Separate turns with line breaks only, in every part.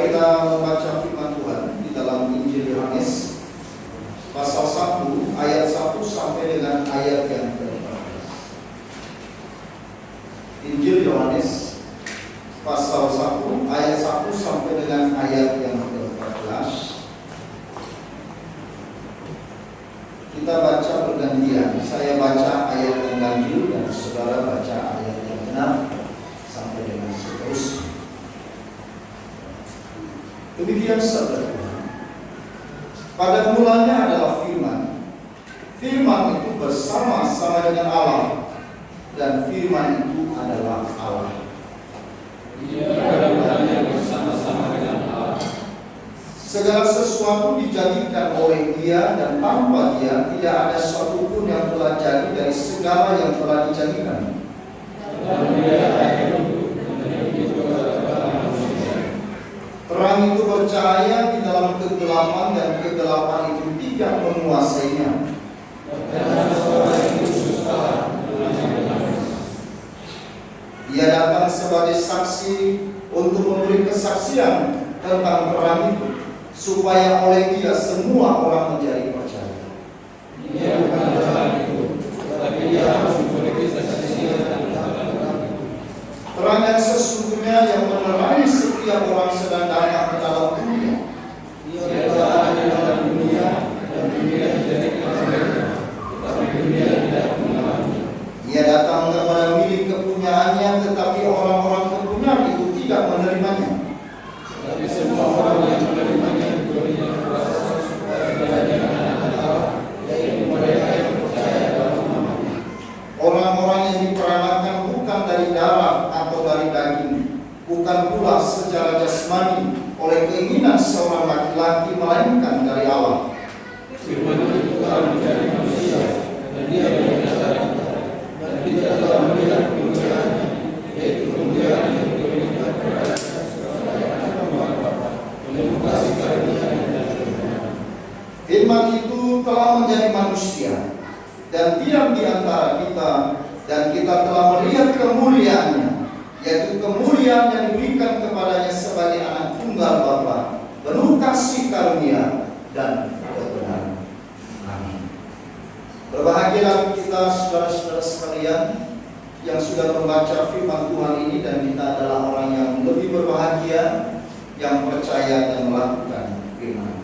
Mari kita membaca firman Tuhan di dalam Injil Yohanes pasal 1 ayat 1 sampai dengan ayat yang ke-14. Injil Yohanes pasal 1 ayat 1 sampai dengan ayat yang ke-14. Kita baca bergantian. Saya baca ayat yang ganjil dan saudara baca ayat yang genap sampai dengan seterusnya. Demikian sabda Tuhan. Pada mulanya adalah firman. Firman itu bersama-sama dengan Allah, dan firman itu adalah Allah.
Ia pada mulanya bersama-sama dengan Allah.
Segala sesuatu dijadikan oleh Dia, dan tanpa Dia tidak ada suatu pun yang telah jadi dari segala yang telah dijadikan. Terang itu bercahaya di dalam kegelapan, dan kegelapan itu tidak menguasainya. Ia datang sebagai saksi untuk memberi kesaksian tentang terang itu, supaya oleh Dia semua orang menjadi percaya.
Ia bukan terang itu, tetapi Dia harus memberi kesaksian tentang terang itu.
Terang yang sesungguhnya yang menerangi setiap orang sedang datang ke dalam dunia.
Ia telah ada di dalam dunia, dan dunia dijadikan olehnya, tetapi dunia tidak mengenalnya.
Ia datang kepada milik kepunyaannya, tetapi orang-orang kepunyaan itu tidak menerimanya.
Tetapi semua orang yang menerimanya diberinya kuasa supaya menjadi anak-anak Allah, yaitu mereka yang percaya dalam nama-Nya.
Orang-orang yang diperanakan bukan dari darah atau dari daging, bukan pula secara jasmani oleh keinginan seorang laki-laki, melainkan dari Allah.
Firman itu telah menjadi manusia, dan Dia menyatakan, dan kita telah melihat kemuliaannya, yaitu kemuliaan yang diberikan kepada sebagai anak Bapa, penuh kasih karunia dan kebenaran.
Firman itu telah menjadi manusia dan diam di antara kita, dan kita telah melihat kemuliaannya, yaitu kemuliaan yang diberikan kepadanya sebagai anak tunggal Bapa, penuh kasih karunia dan kebenaran. Amin. Berbahagialah kita saudara-saudara sekalian yang sudah membaca firman Tuhan ini, dan kita adalah orang yang lebih berbahagia yang percaya dan melakukan firman.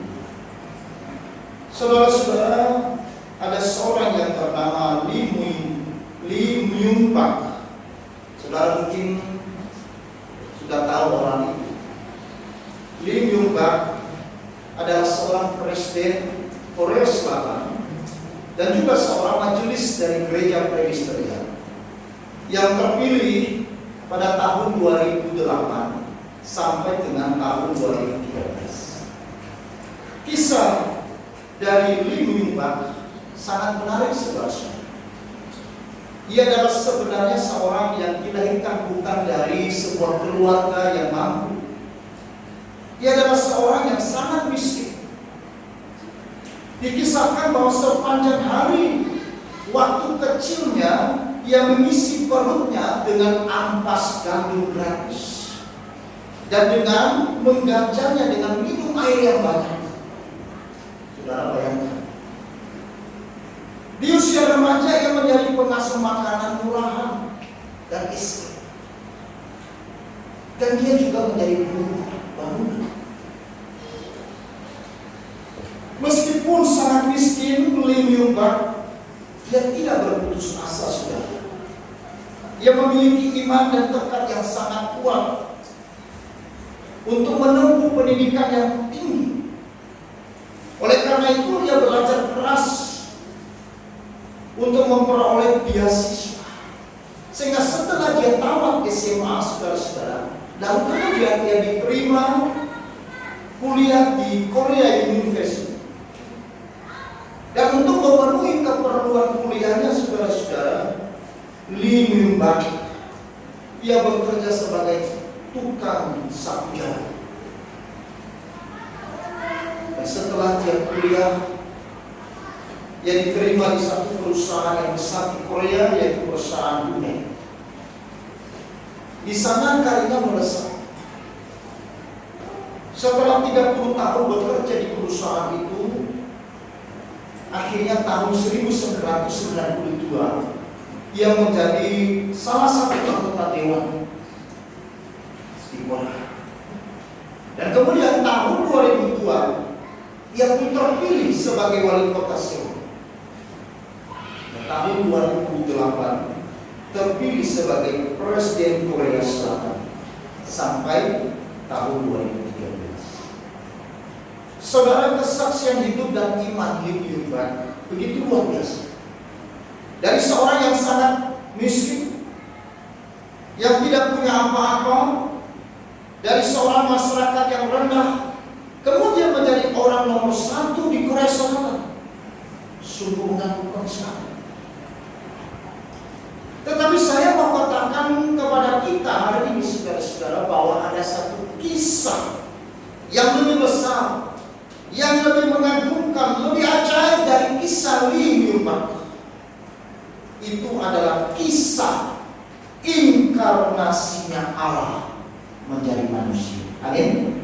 Saudara-saudara, ada seorang yang bernama Lee Myung Pak. Saudara mungkin sudah tahu orang itu. Lee Myung Pak adalah seorang presiden Korea Selatan dan juga seorang majelis dari gereja Presbyterian yang terpilih pada tahun 2008 sampai dengan tahun 2013. Kisah dari Lee Myung Pak sangat menarik, saudara. Ia adalah sebenarnya seorang yang dilahirkan bukan dari sebuah keluarga yang mampu. Ia adalah seorang yang sangat miskin. Dikisahkan bahwa sepanjang hari waktu kecilnya ia mengisi perutnya dengan ampas gandum gratis, dan dengan mengganjanya dengan minum air yang banyak. Saudara bayangkan, di usia remaja ia menjadi pengasuh makanan murahan dan istri, dan dia juga menjadi guru bangunan. Meskipun sangat miskin, Lee Myung Pak, dia tidak berputus asa, saudara. Ia memiliki iman dan tekad yang sangat kuat untuk menempuh pendidikan yang tinggi. Oleh karena itu, ia belajar keras untuk memperoleh beasiswa, sehingga setelah dia tamat SMA, saudara-saudara, lalu kemudian dia diterima kuliah di Korea University. Dan untuk memenuhi keperluan kuliahnya, saudara-saudara, Lee Myung Pak, ia bekerja sebagai tukang sapu jalan. Dan setelah dia kuliah, ia diterima di satu perusahaan yang besar di Korea, yaitu perusahaan Hyundai. Di sana karirnya melesat. Setelah 30 tahun bekerja di perusahaan itu, akhirnya tahun 1992 ia menjadi salah satu anggota dewan Timor. Dan kemudian tahun 2002 ia pun terpilih sebagai wali kota Seoul. Dan tahun 2008 terpilih sebagai presiden Korea Selatan sampai tahun 2013. Saudara, kesaksian hidup dan iman Lim Yun Ban begitu luar biasa. Dari seorang yang sangat miskin, yang tidak punya apa-apa, dari seorang masyarakat yang rendah, kemudian menjadi orang nomor 1 di Korea Selatan. Sungguh mengagumkan sekali. Tetapi saya mau katakan kepada kita hari ini, saudara-saudara, bahwa ada satu kisah yang lebih besar, yang lebih mengagumkan, lebih ajaib dari kisah Lim Yun Ban. Itu adalah kisah inkarnasinya Allah menjadi manusia. Amin.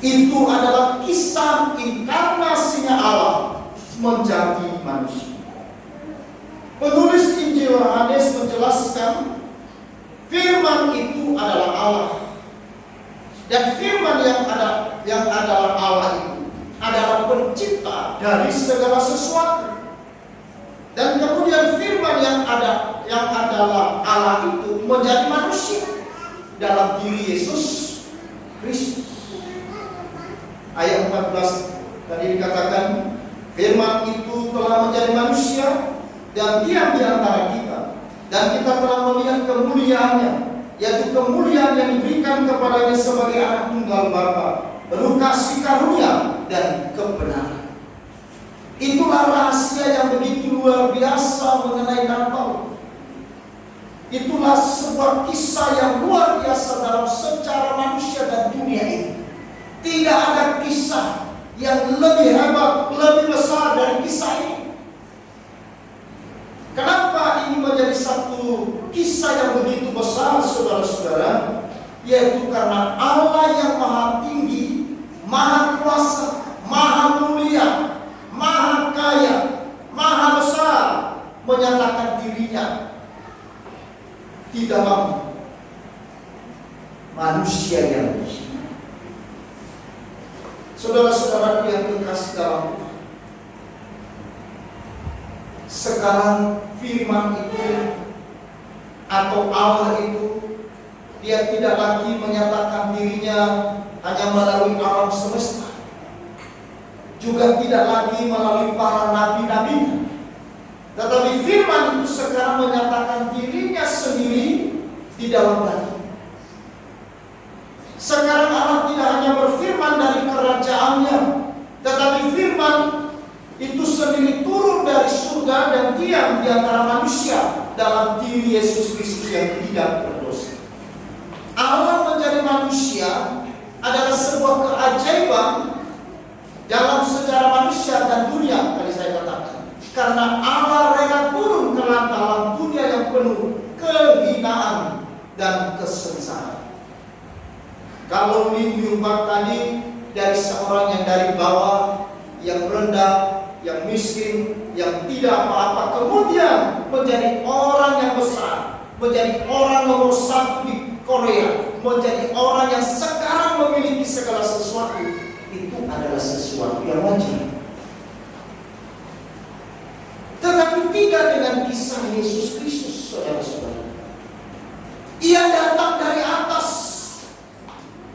Itu adalah kisah inkarnasinya Allah menjadi manusia. Penulis Injil Yohanes menjelaskan firman itu adalah Allah. Dan firman yang adalah Allah itu adalah pencipta dari segala sesuatu. Dan kemudian firman yang adalah Allah itu menjadi manusia dalam diri Yesus Kristus. Ayat 14 tadi dikatakan, firman itu telah menjadi manusia dan diam di antara kita, dan kita telah melihat kemuliaannya, yaitu kemuliaan yang diberikan kepadanya sebagai anak tunggal Bapa, penuh kasih karunia dan kebenaran. Itulah rahasia yang begitu luar biasa mengenai Natal. Itulah sebuah kisah yang luar biasa dalam sejarah manusia dan dunia ini. Tidak ada kisah yang lebih hebat, lebih besar dari kisah ini. Kenapa ini menjadi satu kisah yang begitu besar, saudara-saudara? Yaitu karena Allah yang maha tinggi, maha kuasa, maha mulia, maha kaya, maha besar, menyatakan dirinya di dalam manusia yang hina. Saudara-saudara yang terkasih dalam Tuhan, sekarang firman itu atau Allah itu, dia tidak lagi menyatakan dirinya hanya melalui alam semesta, juga tidak lagi melalui para nabi-nabi, tetapi firman itu sekarang menyatakan dirinya sendiri di dalam daging. Sekarang Allah tidak hanya berfirman dari kerajaannya, tetapi firman itu sendiri turun dari surga dan diam di antara manusia dalam diri Yesus Kristus yang tidak berdosa. Allah menjadi manusia adalah sebuah keajaiban dalam sejarah manusia dan dunia, tadi saya katakan. Karena Allah rela turun ke dalam dunia yang penuh kehinaan dan kesengsaraan. Kalau Lim Yun Ban tadi dari seorang yang dari bawah, yang rendah, yang miskin, yang tidak apa-apa, kemudian menjadi orang yang besar, menjadi orang nomor 1 di Korea, menjadi orang yang sekarang memiliki segala sesuatu, itu adalah sesuatu yang wajar. Tetapi tidak dengan kisah Yesus Kristus, saudara-saudara. Ia datang dari atas,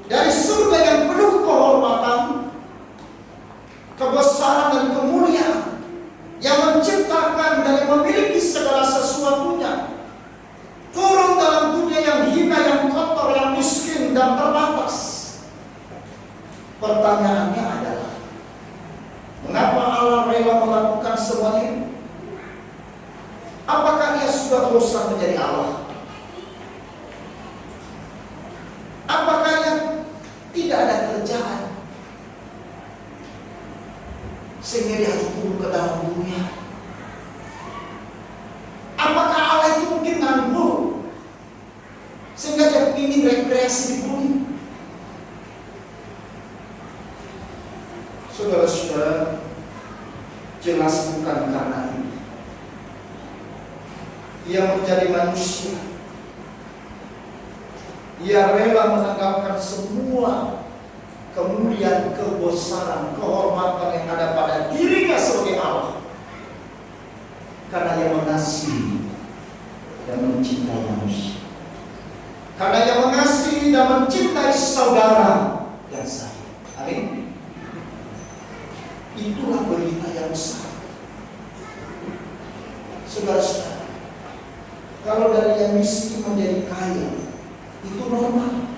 dari surga yang penuh kehormatan, kebesaran dan kemuliaan, yang menciptakan dan memiliki segala sesuatunya, turun dalam dunia yang hina, yang kotor, yang miskin dan terbatas. Pertanyaannya adalah, mengapa Allah rela melakukan semuanya? Apakah Ia sudah bosan menjadi Allah? Apakah Ia tidak ada kerjaan sehingga Dia harus turun ke dalam dunia? Apakah Allah itu mungkin nganggur sehingga Dia ingin rekreasi di bumi? Ia menjadi manusia. Ia rela menanggalkan semua kemuliaan, kebesaran, kehormatan yang ada pada dirinya sebagai Allah, karena ia mengasihi dan mencintai manusia. Karena ia mengasihi dan mencintai saudara dan saya. Amin. Itulah berita yang besar. Saudara-saudara, kalau dari yang miskin menjadi kaya, itu normal.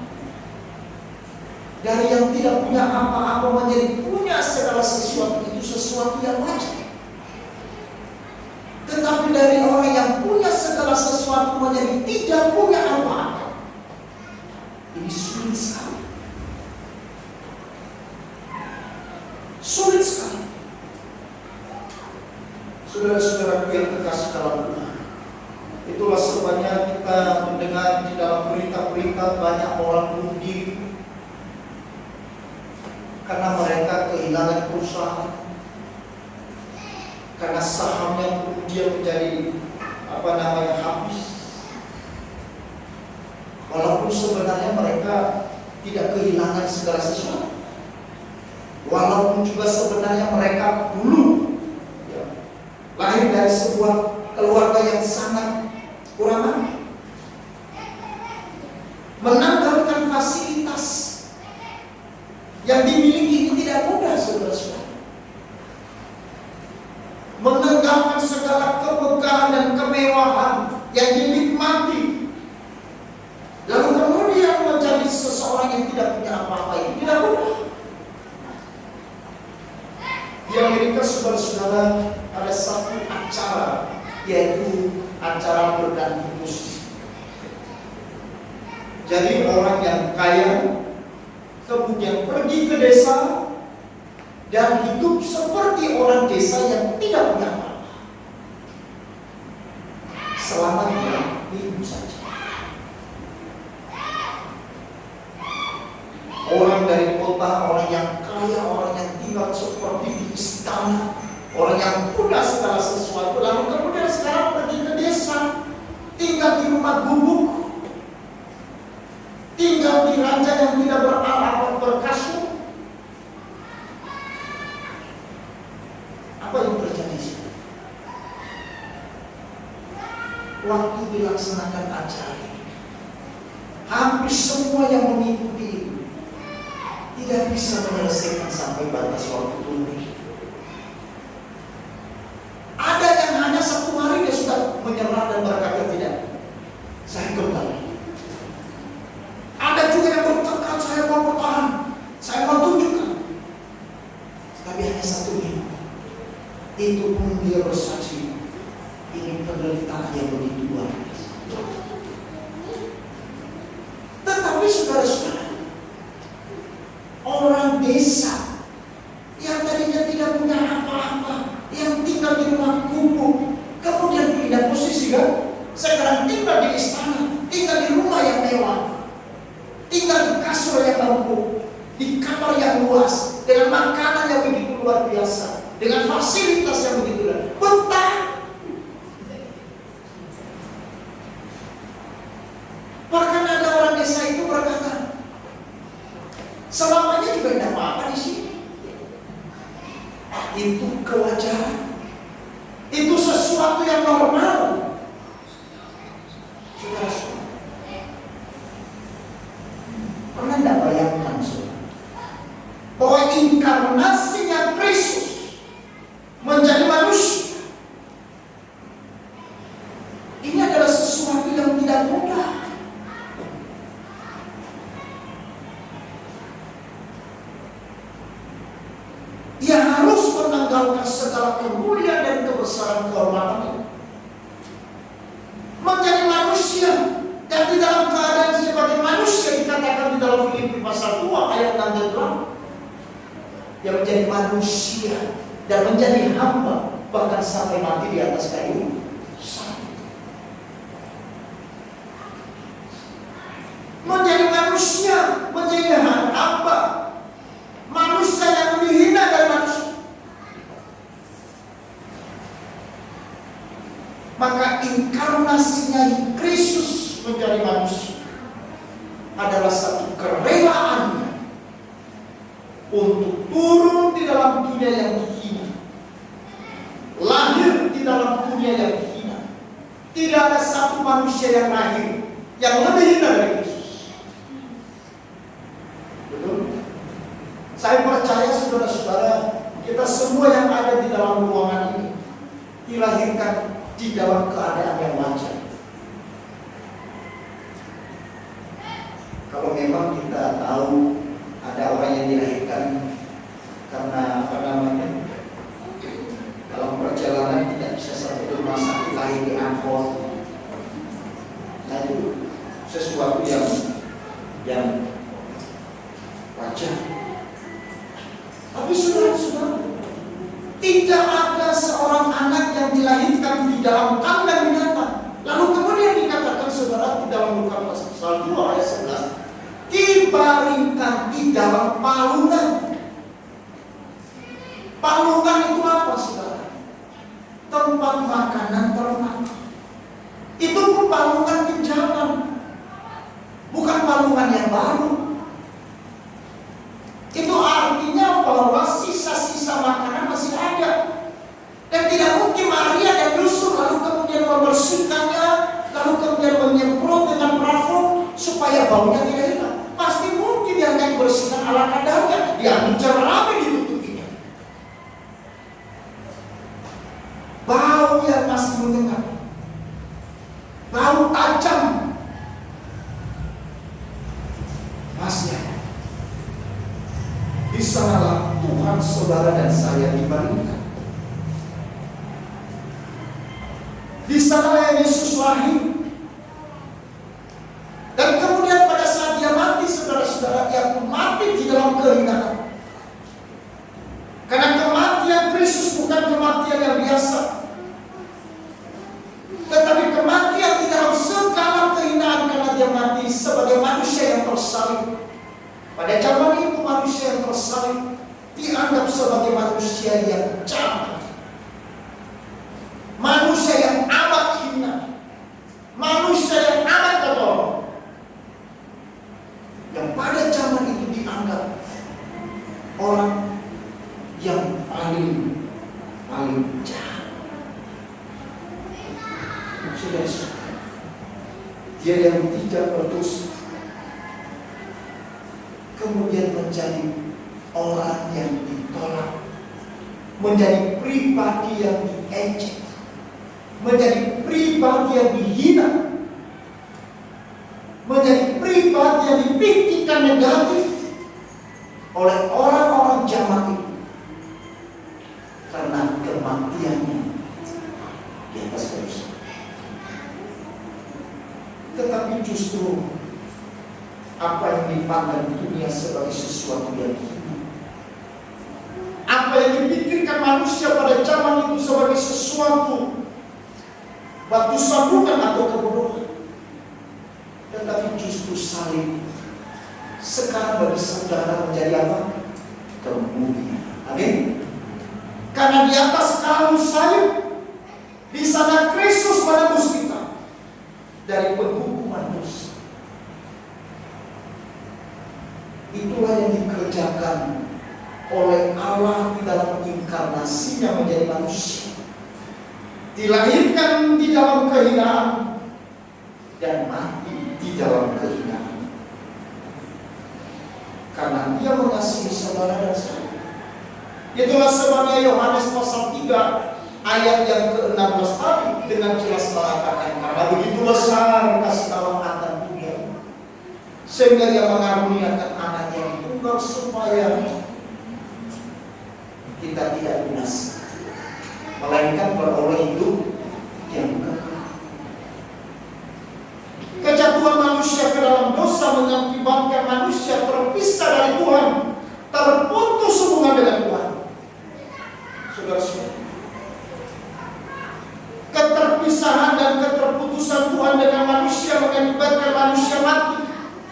Dari yang tidak punya apa-apa menjadi punya segala sesuatu, itu sesuatu yang wajar. Tetapi dari orang yang punya segala sesuatu menjadi tidak punya apa-apa, ini sulit sekali. Sulit sekali. Saudara-saudara yang terkasih dalam Tuhan, itulah sebabnya kita mendengar di dalam berita-berita banyak orang bunuh diri karena mereka kehilangan perusahaan, karena sahamnya kemudian menjadi habis. Walaupun sebenarnya mereka tidak kehilangan segala sesuatu, walaupun juga sebenarnya mereka dulu lahir dari sebuah keluarga yang sangat kurang mampu, menanggalkan fasilitas yang dimiliki ini tidak mudah, saudara-saudara. Menanggalkan segala kemegahan dan kemewahan yang dinikmati, lalu kemudian menjadi seseorang yang tidak punya apa-apa, itu tidak mudah. Di Amerika, saudara-saudara, ada satu acara, yaitu acara berganti posisi. Jadi orang yang kaya kemudian pergi ke desa dan hidup seperti orang desa yang tidak punya apa-apa, selama dia hidup saja. Orang dari kota, orang yang kaya, orang yang tinggal seperti di istana, orang yang punya segala sesuatu, lalu kemudian sekarang pergi ke desa, tinggal di rumah gubuk, tinggal di ranjang yang tidak beralat berkasut. Apa yang terjadi sih? Waktu dilaksanakan acara ini, hampir semua yang mengikuti tidak bisa menyelesaikan sampai batas waktu tunggu. Ada yang hanya 1 hari dia sudah menyerah dan berkata tidak, saya kembali. Ada juga yang bertekad, saya mau bertahan, saya mau tunjukkan. Tapi hanya 1 minggu, itu pun dia bersaksi, ini penderitaan yang begitu luar biasa. Tetapi saudara-saudara, orang desa yang tadinya tidak punya apa-apa, yang tinggal di rumah gubuk, kemudian pindah posisi kan, sekarang tinggal di istana, tinggal di rumah yang mewah, tinggal di kasur yang empuk, di kamar yang luas, dengan makanan yang begitu luar biasa, dengan fasilitas yang begitu luar biasa. Betah. Bahkan ada orang desa itu berkata, selamanya juga tidak apa-apa di sini. Itu kewajaran, itu sesuatu yang normal. Saudara-saudara, pernah tidak bayangkan bahwa inkarnasinya Kristus menjadi manusia, ini adalah sesuatu yang tidak mudah. Ia harus menanggalkan segala kemuliaan dan kebesaran kehormatan itu, menjadi manusia, dan di dalam keadaan sebagai manusia dikatakan di dalam Filipi pasal 2 ayat 6 dan 8, yang menjadi manusia dan menjadi hamba, bahkan sampai mati di atas kayu salib. Menjadi manusia, menjadi hamba, manusia yang lebih hina dari manusia. Maka inkarnasi untuk turun di dalam dunia yang hina, lahir di dalam dunia yang hina. Tidak ada satu manusia yang lahir yang lebih hina dari Yesus. Betul? Saya percaya saudara-saudara, kita semua yang ada di dalam ruangan ini dilahirkan di dalam keadaan yang wajar. Kalau memang kita tahu ada orang yang dilahirkan karena dalam perjalanan tidak bisa sampai ke rumah sakit, lahir di angkot, nah itu sesuatu yang wajar. Tapi saudara-saudara, tidak ada seorang anak yang dilahirkan di dalam kandang binatang. Lalu kemudian dikatakan saudara di dalam Lukas pasal 2 ayat 11, dibaringkan di dalam palungan. Palungan itu apa saudara? Tempat makanan ternak. Itu pun palungan pinjaman, bukan palungan yang baru. Itu artinya bahwa sisa-sisa makanan masih ada. Dan tidak mungkin Maria dan Yusuf lalu kemudian membersihkannya, lalu kemudian menyemprot dengan parfum supaya baunya tidak hilang. Pasti mungkin dia akan bersihkan ala kadarnya, dia mencerami ditutupinya. Bau yang masih menyengat, bau tajam masih ada. Di sanalah Tuhan, saudara dan saya dibaringkan. Di sanalah Yesus lahir. Dan kemudian pada saat dia mati, saudara-saudara, dia pun mati di dalam kehinaan. Karena kematian Kristus bukan kematian yang biasa, tetapi kematian di dalam segala kehinaan, karena dia mati sebagai manusia yang tersalib. Pada zaman itu manusia yang tersalib dianggap sebagai manusia yang jahat, manusia yang amat hina, manusia yang amat kotor, yang pada zaman itu dianggap orang yang paling jahat. Dia yang tidak berdosa kemudian menjadi orang yang ditolak, menjadi pribadi yang diejek, menjadi pribadi yang dihina, menjadi pribadi yang dipikirkan negatif oleh orang-orang zaman itu karena kematiannya di atas dosa. Tetapi justru apa yang dipandang dunia sebagai sesuatu yang hina, apa yang dipikirkan manusia pada zaman itu sebagai sesuatu batu sandungan atau kebodohan, tetapi justru salib sekarang bagi saudara menjadi apa? Kemuliaan. Amin. Karena di atas kayu salib, di sana Kristus menebus kita dari penghukuman dosa. Itulah yang dikerjakan oleh Allah di dalam inkarnasinya menjadi manusia, dilahirkan di dalam kehinaan dan mati di dalam kehinaan. Karena dia mengasihi saudara dan saya. Itulah sebabnya Yohanes pasal 3 ayat yang ke-16 tadi dengan jelas mengatakan, karena begitu besar kasih Allah akan dunia sehingga dia mengaruniakan anak yang tunggal supaya kita tidak binasa, melainkan beroleh hidup yang kekal. Kejatuhan manusia ke dalam dosa mengakibatkan manusia terpisah dari Tuhan, terputus hubungan dengan Tuhan. Saudara-saudara, keterpisahan dan keterputusan Tuhan dengan manusia mengakibatkan manusia mati,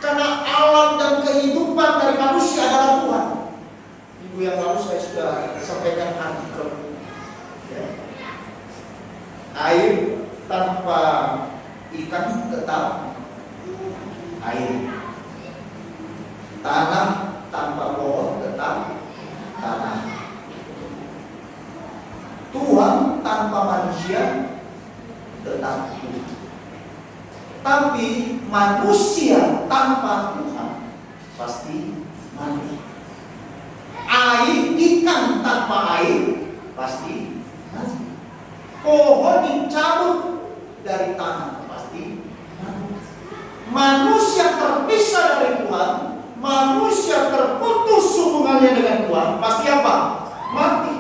karena alam dan kehidupan dari manusia adalah Tuhan. Minggu yang lalu saya sudah sampaikan artikel ya. Air tanpa ikan tetap air, tanah tanpa pohon tetap Tapi manusia tanpa Tuhan pasti mati. Ikan tanpa air pasti mati. Pohon dicabut dari tanah pasti mati. Manusia terpisah dari Tuhan, manusia terputus hubungannya dengan Tuhan, pasti apa? Mati.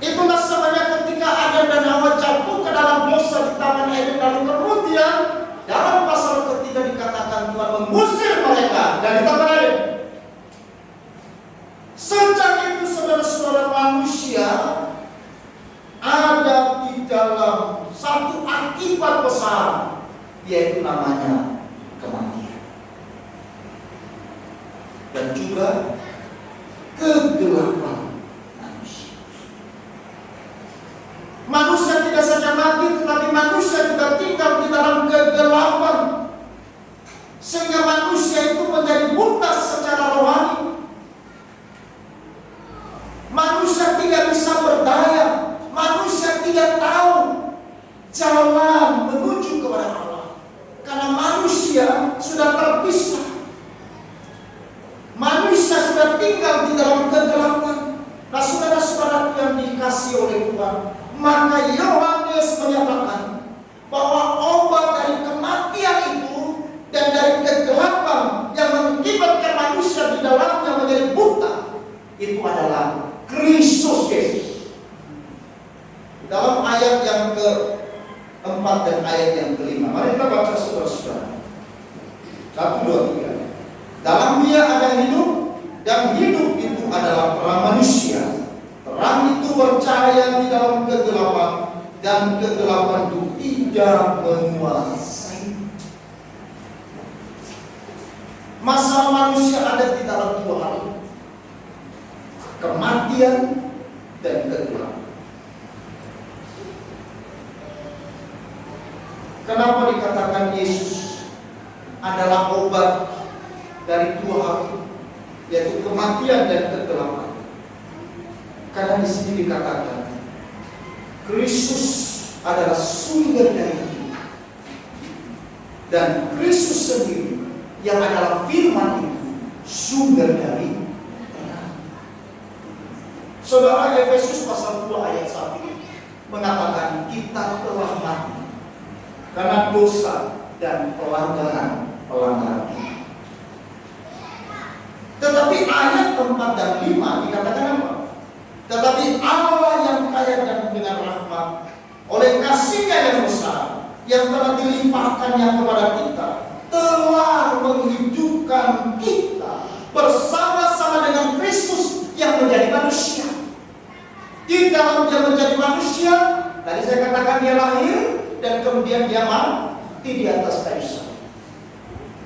Itulah sebabnya ketika Adam dan Hawa jatuh ke dalam dosa di Taman Eden, lalu kemudian dalam pasal ketiga dikatakan Tuhan mengusir mereka dari Taman Eden. Sejak itu saudara-saudara, manusia ada di dalam satu akibat besar, yaitu namanya kematian dan juga kegelapan. Manusia tidak saja mati, tetapi manusia juga tinggal di dalam kegelapan, sehingga manusia itu menjadi buta secara rohani. Manusia tidak bisa berdaya, manusia tidak tahu jalan menuju kepada Allah, karena manusia sudah terpisah. Manusia sudah tinggal di dalam kegelapan. Nah, saudara-saudara yang dikasihi oleh Tuhan, maka Yohanes menyatakan bahwa obat dari kematian itu dan dari kegelapan yang mengakibatkan manusia di dalamnya menjadi buta, itu adalah Kristus Yesus. Dalam ayat yang keempat dan ayat yang kelima, mari kita baca saudara-saudara. 1, 2, 3. Dalam Dia ada hidup, dan hidup itu adalah terang manusia. Terang itu bercahaya di dalam kegelapan, dan kegelapan itu tidak menguasai. Masalah manusia ada di dalam dua hal: kematian dan kegelapan. Kenapa dikatakan Yesus adalah obat dari dua hal, yaitu kematian dan kegelapan? Karena di sini dikatakan Kristus adalah sumber dari hidup, dan Kristus sendiri yang adalah firman itu sumber dari terang. Saudara, Efesus pasal 2 ayat 1 mengatakan kita telah mati karena dosa dan pelanggaran. Tetapi ayat 4 dan 5 dikatakan apa? Tetapi Allah yang kaya dan dengan rahmat, oleh kasih-Nya yang besar yang telah dilimpahkannya kepada kita, telah menghidupkan kita bersama-sama dengan Kristus yang menjadi manusia. Di dalam Dia menjadi manusia, tadi saya katakan Dia lahir dan kemudian Dia mati di atas kayu salib.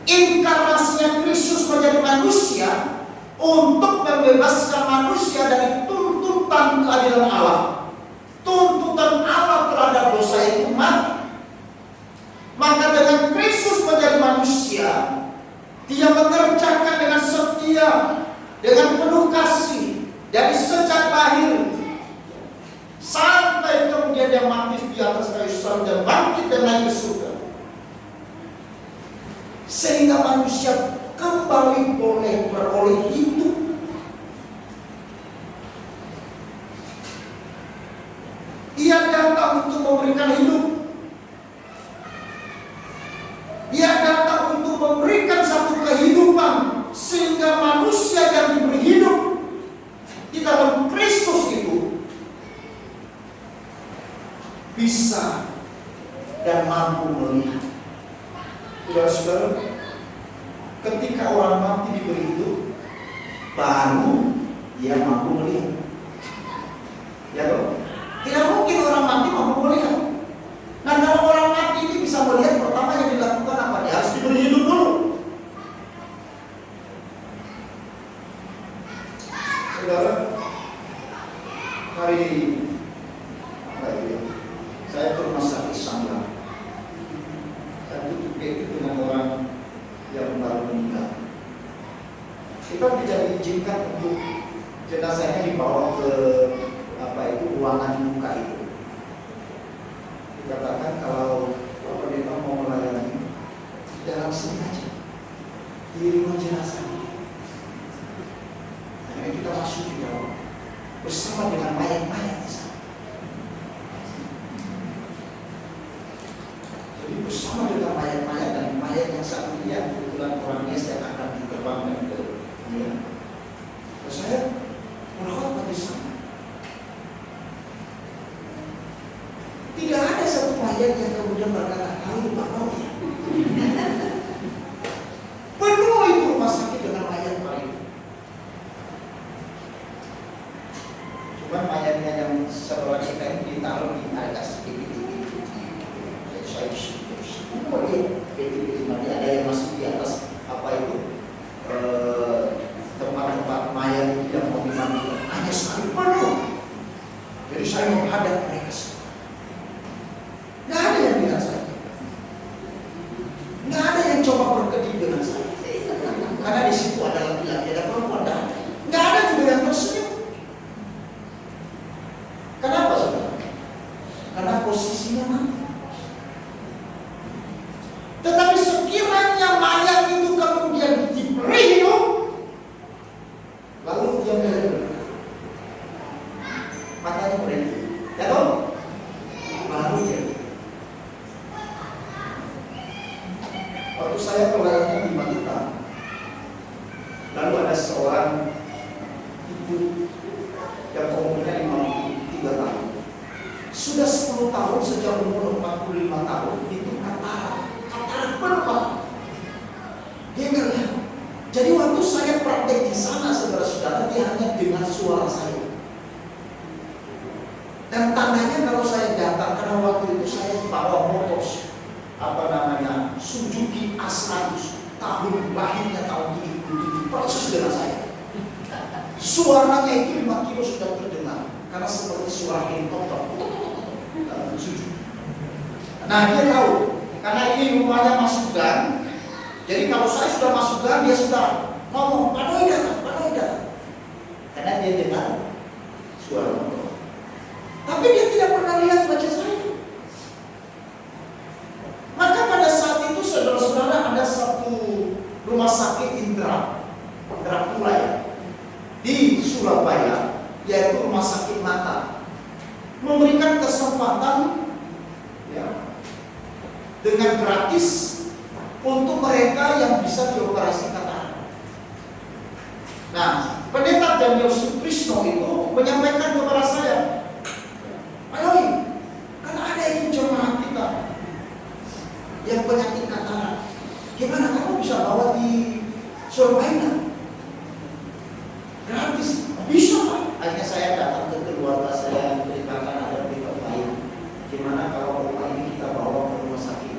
Inkarnasinya Kristus menjadi manusia untuk membebaskan manusia dari tuntutan keadilan Allah. Tuntutan Allah terhadap dosa itu mati. Maka dengan Kristus menjadi manusia, Dia mengerjakan dengan setia, dengan penuh kasih, dari sejak lahir sampai kemudian Dia mati di atas kayu salib dan bangkit dan naik ke surga, sehingga manusia kembali boleh beroleh hidup. Ia datang untuk memberikan hidup. Ia datang untuk memberikan satu kehidupan, sehingga manusia yang diberi hidup di dalam Kristus itu bisa dan mampu melihat. Saudara-saudara, ketika orang mati diberi hidup, baru dia mampu melihat. Ya dong? Tidak mungkin orang mati mampu melihat. Nah, kalau orang mati ini bisa melihat, pertama yang dilakukan apa? Dia harus diberi hidup dulu. Saudara, hari saya ke rumah sakit Sangla. Saya tutup itu dengan orang yang baru meninggal. Kita tidak diizinkan untuk jenazahnya dibawa ke ruangan duka itu. Dikatakan kalau dalam sengaja di rumah jenazah. Akhirnya kita masuk di dalam bersama dengan mayat-mayat di sana. Jadi bersama dengan mayat-mayat dan mayat yang satu dia kebetulan orangnya yang akan diterbangkan ke dia. Terus saya berkhotbah di sana. Tidak ada satu mayat yang kemudian berkata, "Kami Pak Romi." Penuh itu rumah sakit dengan mayat-mayat. Cuma mayatnya yang setelah kita ini ditaruh di atas ada yang masuk di atas apa itu tempat-tempat mayat yang mau dimandikan hanya sekali penuh. Jadi saya menghadap mereka semua. Nggak ada yang lihat saya, nggak ada yang coba berkedip dengan saya, karena di situ ada laki-laki, ada perempuan, nggak ada juga yang tersenyum. Kenapa saudara? Karena posisinya mati. Tetapi sekiranya mayat itu kemudian diberi hidup, lalu dia mulai matanya berhenti, ya toh? Baru dia. Waktu saya pelayanan di Magetan, lalu ada seorang ibu yang umurnya 53 tahun, sudah 10 tahun sejak umur 45 tahun itu katarak berapa? Dia nggak lihat. Jadi waktu saya praktek di sana, saudara-saudara, dia hanya dengar suara saya. Dan tandanya kalau saya datang, karena waktu itu saya bawa motor, Suzuki A100, tahun lahirnya tahun 77, persis dengan saya. Suaranya itu 5 kilo sudah terdengar, karena seperti suara helikopter. Suzuki. Nah dia tahu. Karena ini rumahnya masuk gang, jadi kalau saya sudah masuk gang, dia sudah ngomong, "Pak Doi datang, Pak Doi datang." Karena dia dengar suara motor. Tapi dia tidak pernah lihat wajah saya. Maka pada saat itu saudara-saudara ada satu rumah sakit Indra Pula di Surabaya, yaitu rumah sakit mata, memberikan kesempatan dengan gratis untuk mereka yang bisa dioperasi katarak. Nah, pendeta Daniel Sutrisno itu menyampaikan kepada saya, "Pak Doi, kan ada itu jemaat kita yang penyakit katarak. Gimana kamu bisa bawa di Surabaya? Gratis." "Bisa Pak." Akhirnya saya datang ke keluarga saya, menceritakan ada berita baik. Gimana kalau rumah ini kita bawa ke rumah sakit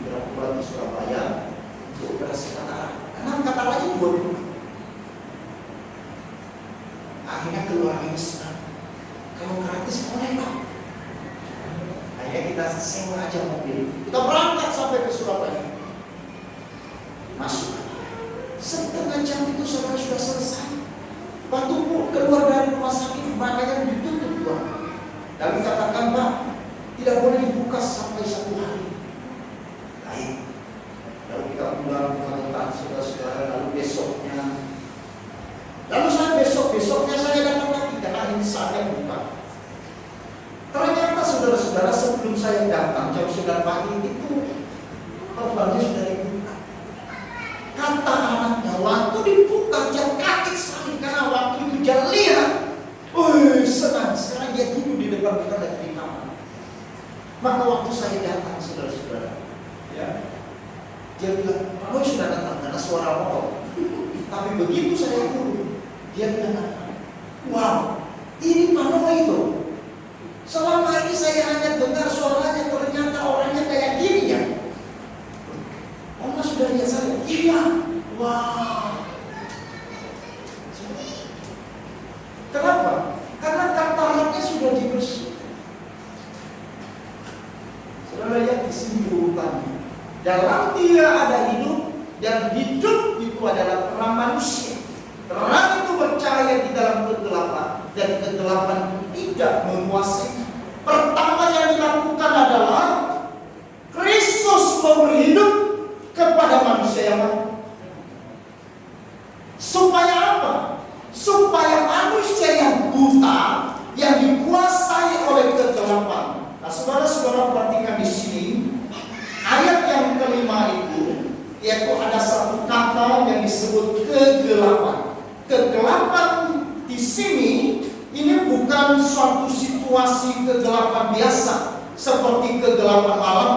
di Surabaya untuk operasi katarak. Karena kataraknya 2. Akhirnya keluarganya senang. Kalau gratis boleh Pak. Akhirnya kita sewa aja mobil. Kita berangkat sampai ke Surabaya. Masuk. Setengah jam itu saudara sudah selesai. Waktu keluar dari rumah sakit, makanya ditutup Pak. Kami katakan, "Pak, tidak boleh dibuka sampai 1 hari." Baik. Lalu kita pulang ke Magetan, saudara-saudara. Lalu besoknya, besoknya saya datang lagi karena ini saatnya buka. Ternyata saudara-saudara, sebelum saya datang jam 9 pagi itu korbannya sudah dibuka. Kata anaknya, waktu dibuka dia kaget sekali karena waktu itu dia lihat, senang. Sekarang dia duduk di depan kita dan di kamar. Maka waktu saya datang, saudara-saudara, dia bilang, "Pak Doi sudah datang," karena suara motor. Tapi begitu saya turun, dia bilang, "Wow, ini Pak Doi itu. Selama ini saya hanya dengar suaranya, ternyata orangnya kayak gini ya." "Oma sudah lihat saya?" "Iya." "Wah." Kenapa? Karena kataraknya sudah dibersihkan. Saudara lihat di sini urutannya. Dalam dia ada hidup, dan hidup itu adalah terang manusia. Terang itu bercahaya di dalam kegelapan, dan kegelapan tidak menguasai. Pertama yang dilakukan adalah Kristus memberi hidup kepada manusia. manusia yang baik. Supaya apa? Supaya manusia yang buta, yang dikuasai oleh kegelapan. Nah, saudara-saudara perhatikan di sini ayat yang kelima itu, yaitu ada satu kata yang disebut kegelapan. Kegelapan di sini ini bukan suatu situasi kegelapan biasa seperti kegelapan malam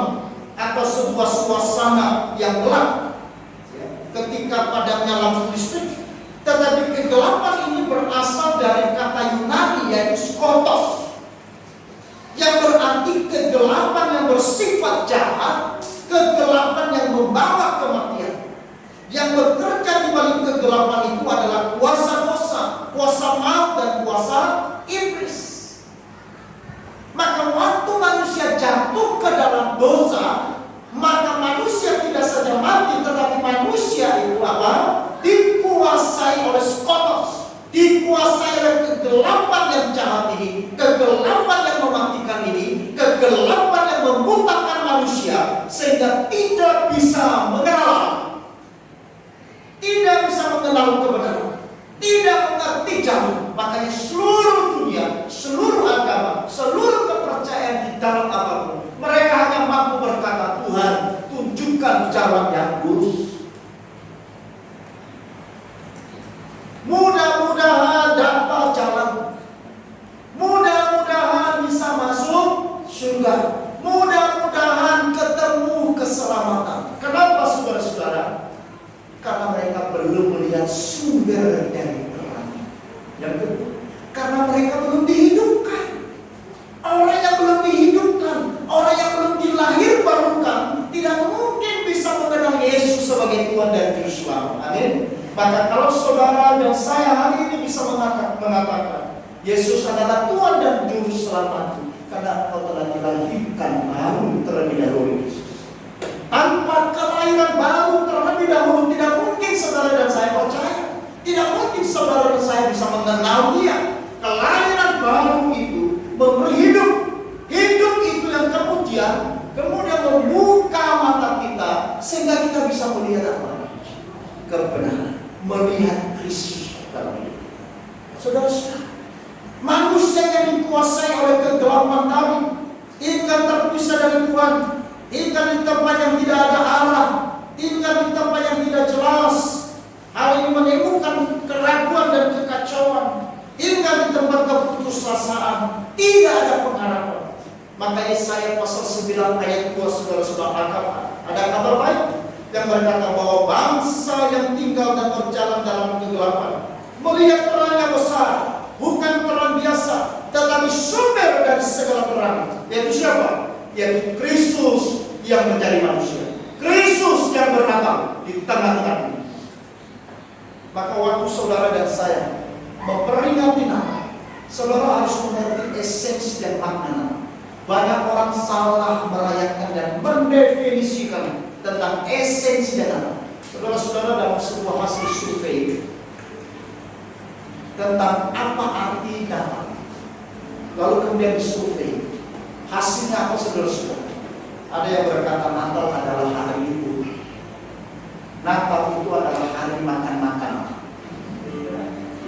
atau sebuah suasana yang gelap ketika padamnya lampu listrik. Tetapi kegelapan ini berasal dari kata Yunani yaitu skotos, yang berarti kegelapan yang bersifat jahat, kegelapan yang membawa kematian. Yang bekerja di balik kegelapan itu adalah kuasa dosa, kuasa maut, dan kuasa iblis. Maka waktu manusia jatuh ke dalam dosa, maka manusia tidak saja mati, tetapi manusia itu apa? Dikuasai oleh skotos, dikuasai oleh kegelapan yang jahat ini, kegelapan yang mematikan ini, kegelapan yang membutakan manusia sehingga tidak bisa mengenal, tidak bisa mengenal kebenaran, tidak mengerti jalan. Makanya seluruh dunia, seluruh agama, seluruh kepercayaan di dalam apapun, mereka hanya mampu berkata, Tuhan, tunjukkan jalan yang lurus. Mudah-mudahan dapat jalan, mudah-mudahan bisa masuk surga, mudah-mudahan ketemu keselamatan. Kenapa saudara-saudara? Karena mereka belum melihat sumber dari terang. Yang kedua, karena mereka belum dihidupkan. Orang yang belum dihidupkan, orang yang belum dilahir barukan, tidak mungkin bisa mengenal Yesus sebagai Tuhan dan Juru Selamat. Amin. Maka kalau saudara dan saya hari ini bisa mengatakan Yesus adalah Tuhan dan Juru Selamat, karena engkau telah dilahirkan baru terlebih dahulu. Tanpa kelahiran baru terlebih dahulu, tidak mungkin saudara dan saya percaya. Tidak mungkin saudara dan saya bisa mengenal Dia. Kelahiran baru itu memberi hidup. Hidup itu yang kemudian membuka mata kita sehingga kita bisa melihat apa? Kebenaran. Melihat Kristus dalam hidup. Saudara-saudara, manusia yang dikuasai oleh kegelapan tadi, ingkar terpisah dari Tuhan, ingkar di tempat yang tidak ada arah, ingkar di tempat yang tidak jelas. Hal ini menimbulkan keraguan dan kekacauan. Ingkar di tempat keputusasaan, tidak ada pengharapan. Maka Yesaya pasal 9 ayat 2 saudara-saudara, ada kabar baik yang berkata bahwa bangsa yang tinggal dan berjalan dalam kegelapan melihat terang yang besar, bukan terang biasa, tetapi sumber dari segala terang. Yaitu siapa? Yaitu Kristus yang menjadi manusia, Kristus yang bernatang di tengah-tengah. Maka waktu saudara dan saya memperingati nama, saudara harus mengerti esensi dan makna. Banyak orang salah merayakan dan mendefinisikan tentang esensi dan nama. Saudara-saudara, dalam sebuah hasil survei tentang apa arti Natal, lalu kemudian disurvei, hasilnya apa saudara-saudara? Ada yang berkata Natal adalah hari libur, Natal itu adalah hari makan-makan.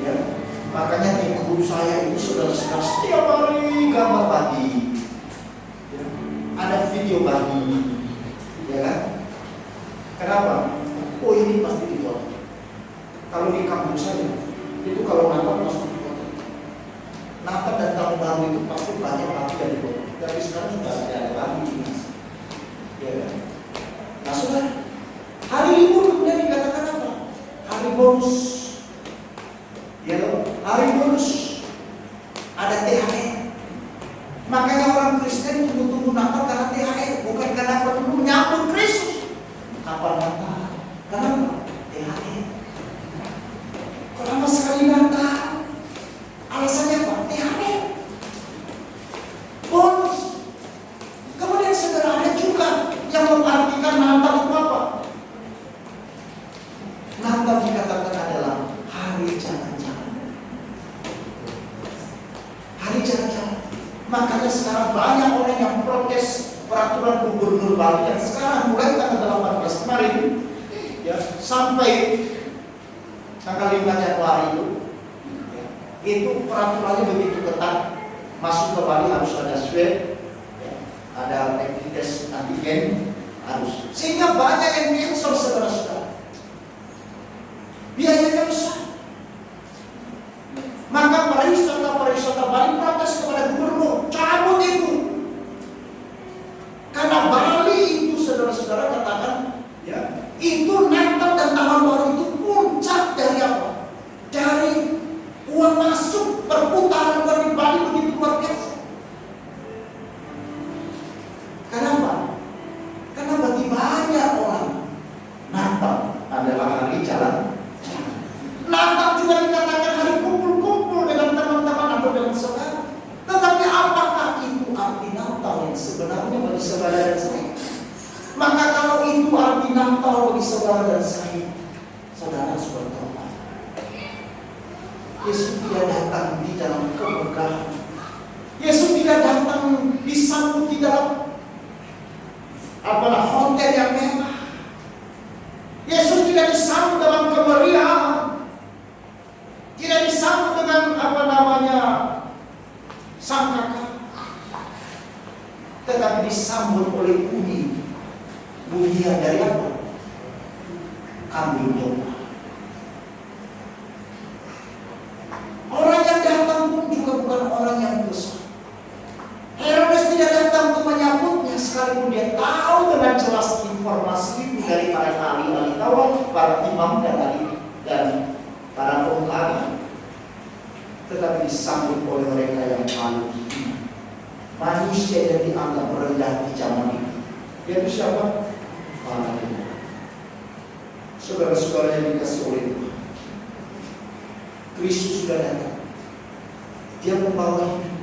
Ya, makanya di grup saya itu saudara-saudara setiap hari gambar babi, ya, ada video babi, ya kan? Kenapa? Oh, ini pasti dibuat. Kalau di kampung saya itu kalau Natal pasti dibuat. Natal dan tahun baru itu pasti banyak babi yang dibuat. Tapi sekarang sudah tidak ada babi, ya kan? Nah, saudara, hari libur kemudian dikatakan apa? Hari bonus. Ya, hari bonus. Ada THR. Makanya orang Kristen tunggu-tunggu Natal karena THR, bukan karena perlu menyambut Kristus. Kapan Natal? Kenapa? THR. Kok lama sekali Natal? Alasannya apa? THR. Bonus. Kemudian saudara, ada juga yang mengartikan Natal itu apa? Natal dikatakan adalah hari jalan-jalan. Hari jalan-jalan. Makanya sekarang banyak orang yang protes peraturan gubernur Bali yang sekarang mulai tanggal 18 kemarin sampai tanggal 5 Januari itu peraturannya begitu ketat. Masuk ke Bali harus ada swab, ada rapid test antigen harus. Sehingga banyak yang cancel, saudara-saudara. Biayanya besar. Maka pariwisata Bali protes kepada gubernur, cabut itu. Karena Bali itu, saudara-saudara, katakan ya, itu Natal dan tahun baru itu puncak dari apa? Dari uang masuk, perputaran uang di Bali begitu luar biasa. Kenapa? Karena bagi banyak orang Natal adalah hari jalan. Natal juga dikatakan hari kumpul-kumpul dengan teman-teman atau dengan saudara. Tetapi apakah itu arti Natal yang sebenarnya bagi saudara dan saya? Maka kalau itu arti Natal bagi saudara dan saya, saudara harus bertobat. Yesus tidak datang di dalam kemegahan. Yesus tidak datang disambut di dalam hotel yang mewah. Yesus tidak disambut dalam kemeriahan. Tidak disambut dengan sangkakala. Tetapi disambut oleh bunyian dari apa? Kambing domba. Orang yang datang pun juga bukan orang yang dosa. Herodes tidak datang untuk menyambutnya, sekalipun dia tahu dengan jelas informasi itu dari para ahli Taurat, para imam dan para pemuka agama. Tetapi disambut oleh mereka yang paling hina. Manusia yang dianggap rendah di zaman itu. Dia itu siapa? Para imam. Saudara-saudara yang dikasih oleh Tuhan, Kristus sudah datang. Dia membawa hidup.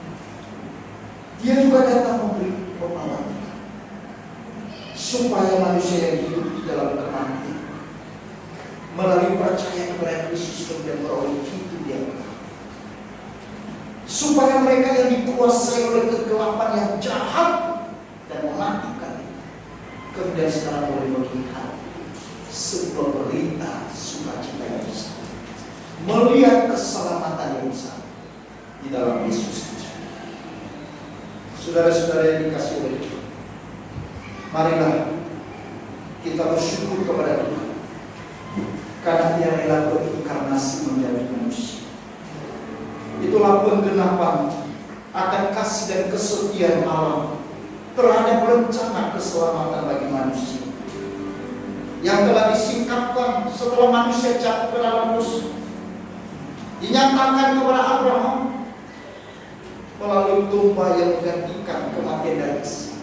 Dia juga datang membawa hidup. Supaya manusia yang hidup di dalam kematian melalui percaya kepada Kristus kemudian beroleh hidup yang kekal. Supaya mereka yang dikuasai oleh kegelapan yang jahat dan mematikan kemudian sekarang boleh melihat sebuah berita sukacita yang besar, melihat keselamatan yang besar di dalam Yesus Kristus. Saudara-saudara yang dikasihi oleh Tuhan, marilah kita bersyukur kepada Tuhan karena Dia rela berinkarnasi menjadi manusia. Itulah penggenapan akan kasih dan kesetiaan Allah terhadap rencana keselamatan bagi manusia yang telah disingkapkan setelah manusia jatuh ke dalam dosa. Dinyatakan kepada Abraham melalui domba yang menggantikan kematian dari Ishak.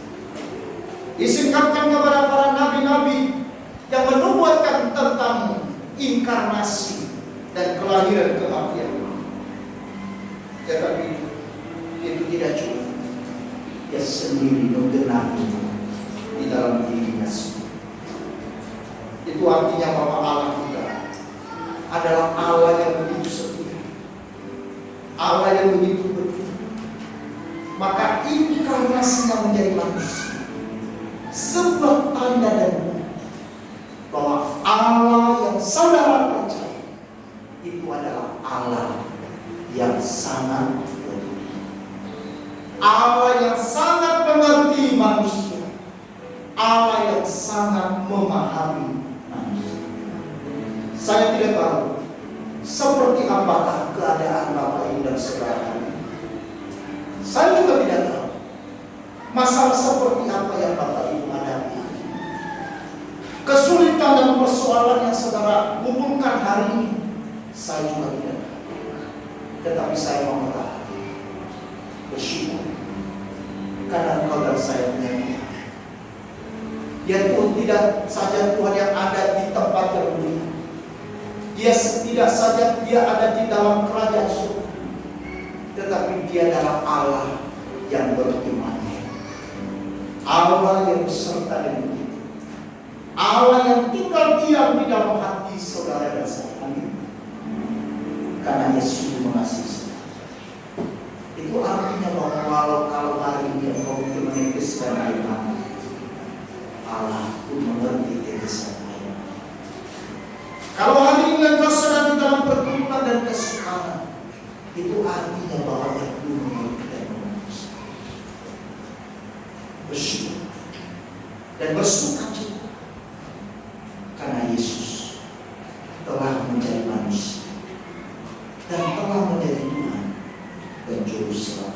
Disingkapkan kepada para nabi-nabi yang menubuatkan tentang inkarnasi dan kelahiran kematian. Tetapi itu tidak cukup. Dia sendiri menggenapi di dalam dirinya sendiri. Itu artinya bahwa Allah kita adalah Allah yang begitu setia, Allah yang begitu betul. Maka inkarnasinya menjadi manusia, sebuah tanda dan bukti bahwa Allah yang saudara percaya itu adalah Allah yang sangat peduli, Allah yang sangat mengerti manusia, Allah yang sangat memahami manusia. Saya tidak tahu seperti apakah keadaan Bapak Ibu dan Saudara. Saya juga tidak tahu masalah seperti apa yang Bapak Ibu hadapi. Kesulitan dan persoalan yang saudara hubungkan hari ini, saya juga tidak tahu. Tetapi saya mau mengatakan bersyukur karena Engkau dan saya punya Dia. Dia Tuhan tidak saja Tuhan yang ada di tempat yang mulia. Dia tidak saja Dia ada di dalam kerajaan surga, tetapi Dia adalah Allah yang beriman, Allah yang beserta dengan kita, Allah yang tinggal diam di dalam hati saudara dan saya. Amin. Karena Yesus mengasihi saudara. Itu artinya bahwa kalau hari ini engkau meneteskan air mata, Allah pun mengerti tetesan air mata. Kalau hari ini engkau sedang di dalam pergumulan dan kesukaran, itu artinya bahwa dunia tidak menangis. Bersyukur dan bersukacita karena Yesus telah menjadi manusia dan telah menjadi Tuhan dan Juru Selamat.